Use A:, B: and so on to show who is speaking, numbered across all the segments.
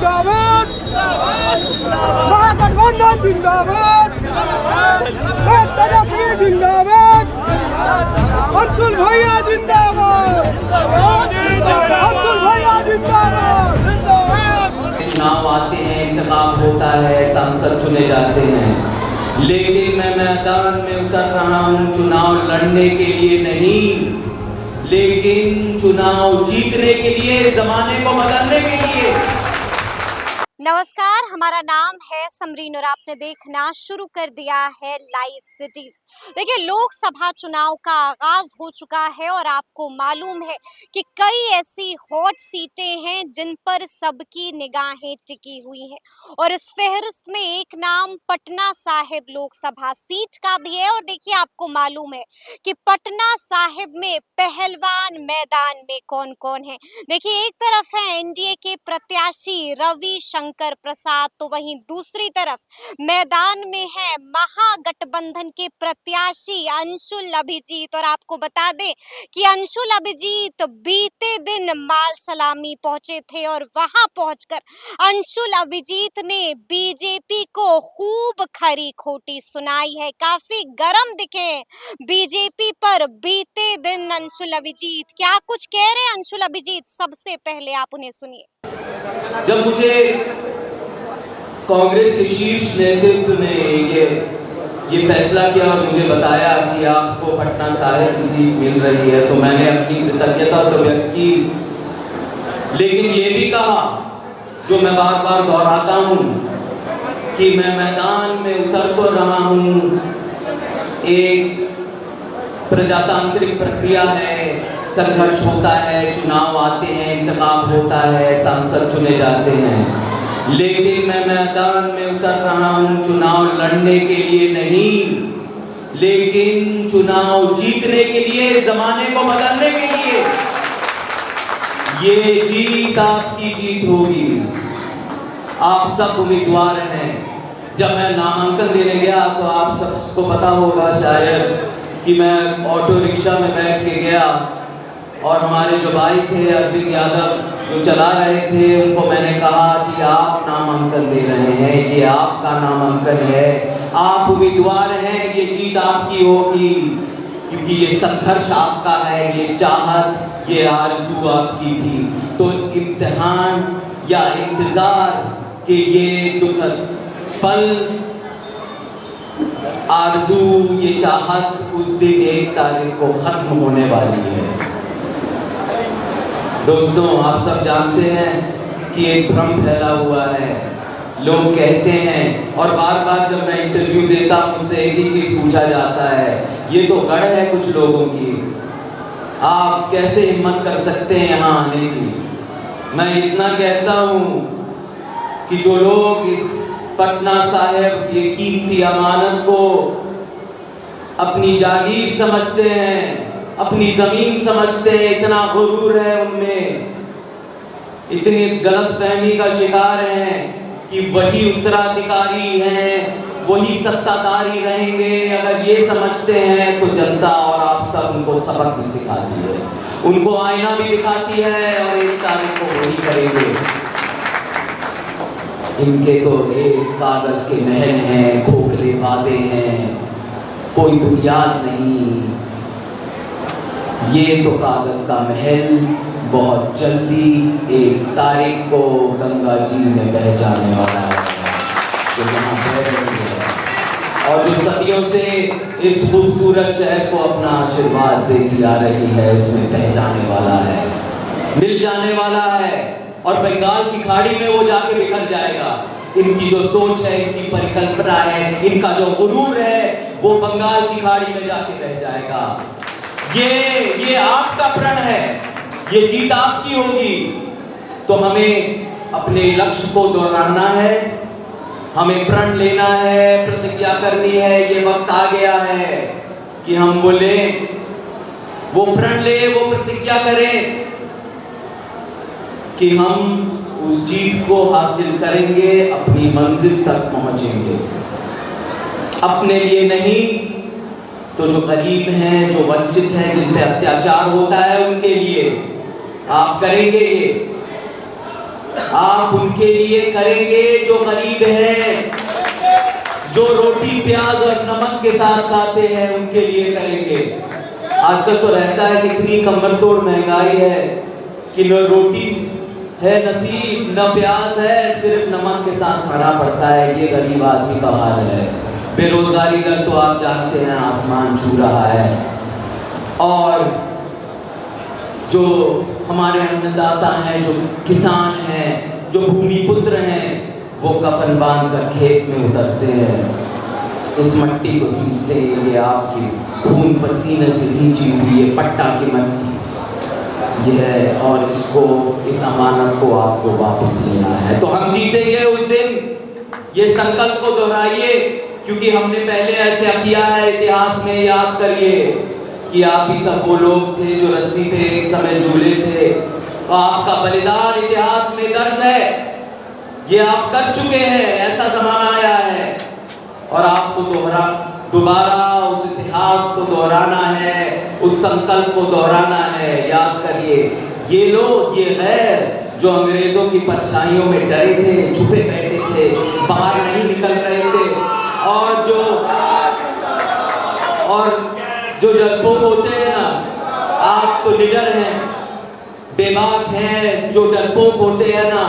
A: जिंदाबाद, महागठबंधन जिंदाबाद, तेजस्वी जिंदाबाद, अंशुल भैया जिंदाबाद, अंशुल भैया जिंदाबाद।
B: चुनाव आते हैं, इंतखाब होता है, सांसद चुने जाते हैं, लेकिन मैं मैदान में उतर रहा हूं चुनाव लड़ने के लिए नहीं, लेकिन चुनाव जीतने के लिए, जमाने को बदलने के लिए।
C: नमस्कार, हमारा नाम है समरीन और आपने देखना शुरू कर दिया है लाइव सिटीज। देखिए, लोकसभा चुनाव का आगाज हो चुका है और आपको मालूम है कि कई ऐसी हॉट सीटें हैं जिन पर सबकी निगाहें टिकी हुई हैं और इस फहरिस्त में एक नाम पटना साहिब लोकसभा सीट का भी है। और देखिए, आपको मालूम है कि पटना साहिब में पहलवान मैदान में कौन कौन है। देखिए, एक तरफ है एनडीए के प्रत्याशी रविशंकर प्रसाद, तो वहीं दूसरी तरफ मैदान में है महागठबंधन के प्रत्याशी अंशुल अभिजीत। और आपको बता दें कि अंशुल अभिजीत बीते दिन माल सलामी पहुंचे थे और वहां पहुंचकर अंशुल अभिजीत ने बीजेपी को खूब खरी खोटी सुनाई है। काफी गरम दिखे बीजेपी पर बीते दिन अंशुल अभिजीत। क्या कुछ कह रहे हैं अंशुल अभिजीत, सबसे पहले आप उन्हें सुनिए।
B: जब मुझे कांग्रेस के शीर्ष नेतृत्व ने ये फैसला किया और मुझे बताया कि आपको पटना साहिब की सीट मिल रही है, तो मैंने अपनी कृतज्ञता तो व्यक्त की, लेकिन ये भी कहा, जो मैं बार बार दोहराता हूं, कि मैं मैदान में उतर तो रहा हूं, एक प्रजातांत्रिक प्रक्रिया है, संघर्ष होता है, चुनाव आते हैं, इंतखाब होता है, सांसद चुने जाते हैं, लेकिन मैं मैदान में उतर रहा हूं चुनाव लड़ने के लिए नहीं, लेकिन चुनाव जीतने के लिए, जमाने को बदलने के लिए। ये जीत आपकी जीत होगी, आप सब उम्मीदवार हैं। जब मैं नामांकन देने गया तो आप सबको पता होगा शायद कि मैं ऑटो रिक्शा में बैठ के गया और हमारे जो भाई थे अरविंद यादव जो चला रहे थे, उनको मैंने कहा कि आप नामांकन दे रहे हैं, ये आपका नामांकन है, आप उम्मीदवार हैं, ये जीत आपकी होगी, क्योंकि ये संघर्ष आपका है, ये चाहत, ये आरज़ू आपकी थी। तो इम्तिहान या इंतजार के ये दुखद पल, आरज़ू, ये चाहत उस दिन 1 तारीख को खत्म होने वाली है। दोस्तों, आप सब जानते हैं कि एक भ्रम फैला हुआ है। लोग कहते हैं, और बार बार जब मैं इंटरव्यू देता हूं मुझसे एक ही चीज पूछा जाता है, ये तो गढ़ है कुछ लोगों की, आप कैसे हिम्मत कर सकते हैं यहाँ आने की। मैं इतना कहता हूँ कि जो लोग इस पटना साहिब ये कीमती अमानत को अपनी जागीर समझते हैं, अपनी जमीन समझते हैं, इतना गुरूर है उनमें, इतनी गलतफहमी का शिकार हैं कि वही उत्तराधिकारी हैं, वही सत्ताधारी रहेंगे। अगर ये समझते हैं तो जनता और आप सब उनको सबक भी सिखाती है, उनको आईना भी दिखाती है और 1 तारीख को वही करेंगे। इनके तो एक कागज के महल हैं, खोखले वादे हैं, कोई बुनियाद नहीं। ये तो कागज का महल बहुत जल्दी 1 तारीख को गंगा जी में बह जाने वाला है, जो यहाँ बह रही है और जो सदियों से इस खूबसूरत शहर को अपना आशीर्वाद देती आ रही है, उसमें बह जाने वाला है, मिल जाने वाला है और बंगाल की खाड़ी में वो जाके बिखर जाएगा। इनकी जो सोच है, इनकी परिकल्पना है, इनका जो गुरूर है, वो बंगाल की खाड़ी में जाके बह जाएगा। ये आपका प्रण है, ये जीत आपकी होगी। तो हमें अपने लक्ष्य को दोहराना है, हमें प्रण लेना है, प्रतिज्ञा करनी है। ये वक्त आ गया है कि हम बोले, वो प्रण ले, वो प्रतिज्ञा करें कि हम उस जीत को हासिल करेंगे, अपनी मंजिल तक पहुंचेंगे। अपने लिए नहीं तो जो गरीब हैं, जो वंचित हैं, जिन पे अत्याचार होता है, उनके लिए आप करेंगे ये। आप उनके लिए करेंगे जो गरीब हैं, जो रोटी प्याज और नमक के साथ खाते हैं, उनके लिए करेंगे। आजकल तो रहता है कितनी कमर तोड़ महंगाई है कि न रोटी है नसीब, न प्याज है, सिर्फ नमक के साथ खाना पड़ता है। ये गरीब आदमी का हाल है। बेरोजगारी दर तो आप जानते हैं आसमान छू रहा है। और जो हमारे अन्नदाता हैं, जो किसान हैं, जो भूमिपुत्र हैं, वो कफन बांध कर खेत में उतरते हैं, इस मट्टी को सींचते हैं। ये आपकी खून पसीने से सींची हुई ये पट्टा की मट्टी ये है, और इसको, इस अमानत को आपको वापस लेना है। तो हम जीतेंगे उस दिन, ये संकल्प को दोहराइए, क्योंकि हमने पहले ऐसा किया है इतिहास में। याद करिए कि आप ही सब वो लोग थे जो रस्सी पे एक समय झूले थे, तो आपका बलिदान इतिहास में दर्ज है। ये आप कर चुके हैं, ऐसा जमाना आया है, और आपको दोबारा उस इतिहास को दोहराना है, उस संकल्प को दोहराना है। याद करिए, ये लोग, ये गैर जो अंग्रेजों की परछाइयों में डरे थे, छुपे बैठे थे, बाहर नहीं निकल रहे थे, और जो डरपोक होते हैं ना, आप तो निडर हैं, बेबाक हैं। जो डरपोक होते हैं ना,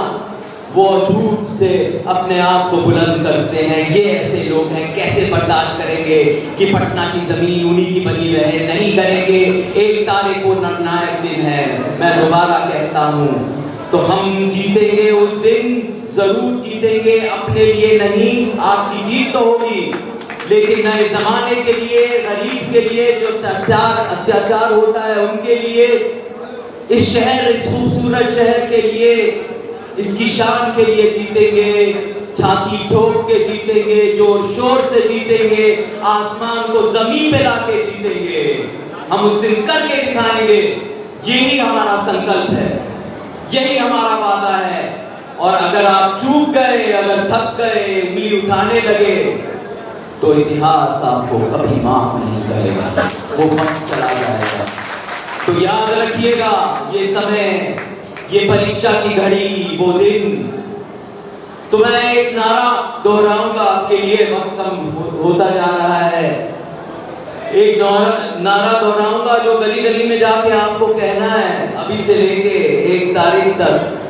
B: वो झूठ से अपने आप को बुलंद करते हैं। ये ऐसे लोग हैं, कैसे बर्दाश्त करेंगे कि पटना की जमीन उन्हीं की बनी रहे? नहीं करेंगे। 1 तारीख को निर्णायक दिन है, मैं दोबारा कहता हूँ। तो हम जीतेंगे उस दिन, जरूर जीतेंगे। अपने लिए नहीं, आपकी जीत तो होगी, लेकिन नए जमाने के लिए, गरीब के लिए, जो अत्याचार होता है उनके लिए, इस शहर, इस खूबसूरत शहर के लिए, इसकी शान के लिए जीतेंगे। छाती ठोक के जीतेंगे, जोर शोर से जीतेंगे, आसमान को जमीन पे लाके जीतेंगे। हम उस दिन करके दिखाएंगे। यही हमारा संकल्प है, यही हमारा वादा है। और अगर आप चूक गए, अगर थक गए, उंगली उठाने लगे, तो इतिहास आपको कभी माफ नहीं करेगा, वो वक्त चला जाएगा। तो याद रखिएगा, ये समय, ये परीक्षा की घड़ी, वो दिन। तो मैं एक नारा दोहराऊंगा आपके लिए, वक्त कम होता जा रहा है। एक नारा दोहराऊंगा जो गली गली में जाके आपको कहना है। अभी से लेके 1 तारीख तक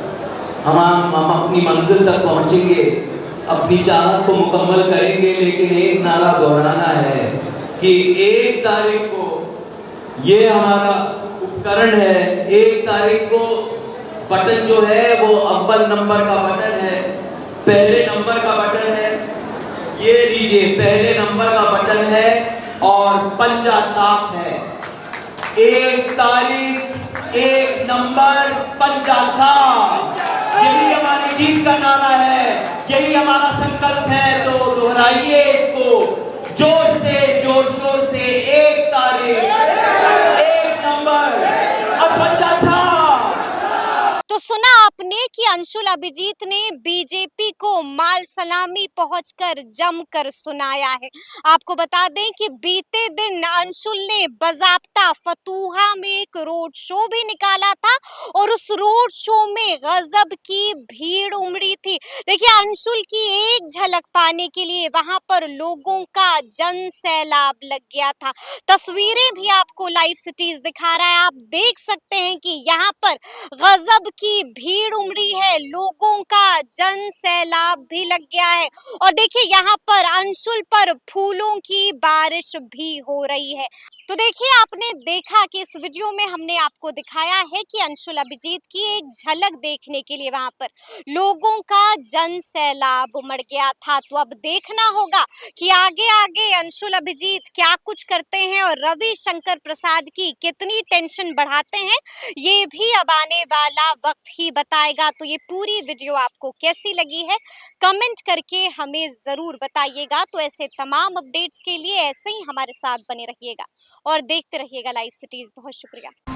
B: हम अपनी मंजिल तक पहुंचेंगे, अपनी चाहत को मुकम्मल करेंगे, लेकिन एक नारा दोहराना है कि 1 तारीख को, ये हमारा उपकरण है, 1 तारीख को बटन जो है वो अव्वल नंबर का बटन है, पहले नंबर का बटन है। ये लीजिए, पहले नंबर का बटन है और पंजा साफ है। 1 तारीख, 1 नंबर, पंजा साफ। यही हमारी जीत का नारा है, यही हमारा संकल्प है। तो दोहराइए इसको जोर से, जोर शोर से। 1 तारीख, 1 नंबर और पंजा साफ।
C: तो सुना आपने कि अंशुल अभिजीत ने बीजेपी को माल सलामी पहुंचकर जमकर सुनाया है। आपको बता दें कि बीते दिन अंशुल ने बजाप्ता फतूहा में एक रोड शो भी निकाला था, और उस रोड शो में गजब की भीड़ उमड़ी थी। देखिए, अंशुल की एक झलक पाने के लिए वहां पर लोगों का जन सैलाब लग गया था। तस्वीरें भी आपको लाइव सिटीज दिखा रहा है, आप देख सकते हैं कि यहाँ पर गजब की भीड़ उमड़ी है, लोगों का जन सैलाब भी लग गया है। और देखिए, यहाँ पर अंशुल पर फूलों की बारिश भी हो रही है। तो देखिए, आपने देखा कि इस वीडियो में हमने आपको दिखाया है कि अंशुल अभिजीत की एक झलक देखने के लिए वहां पर लोगों का जन सैलाब उमड़ गया था। तो अब देखना होगा कि आगे आगे अंशुल अभिजीत क्या कुछ करते हैं और रविशंकर प्रसाद की कितनी टेंशन बढ़ाते हैं, ये भी अब आने वाला वक्त ही बताएगा। तो ये पूरी वीडियो आपको कैसी लगी है, कमेंट करके हमें जरूर बताइएगा। तो ऐसे तमाम अपडेट्स के लिए ऐसे ही हमारे साथ बने रहिएगा और देखते रहिएगा लाइव सिटीज। बहुत शुक्रिया।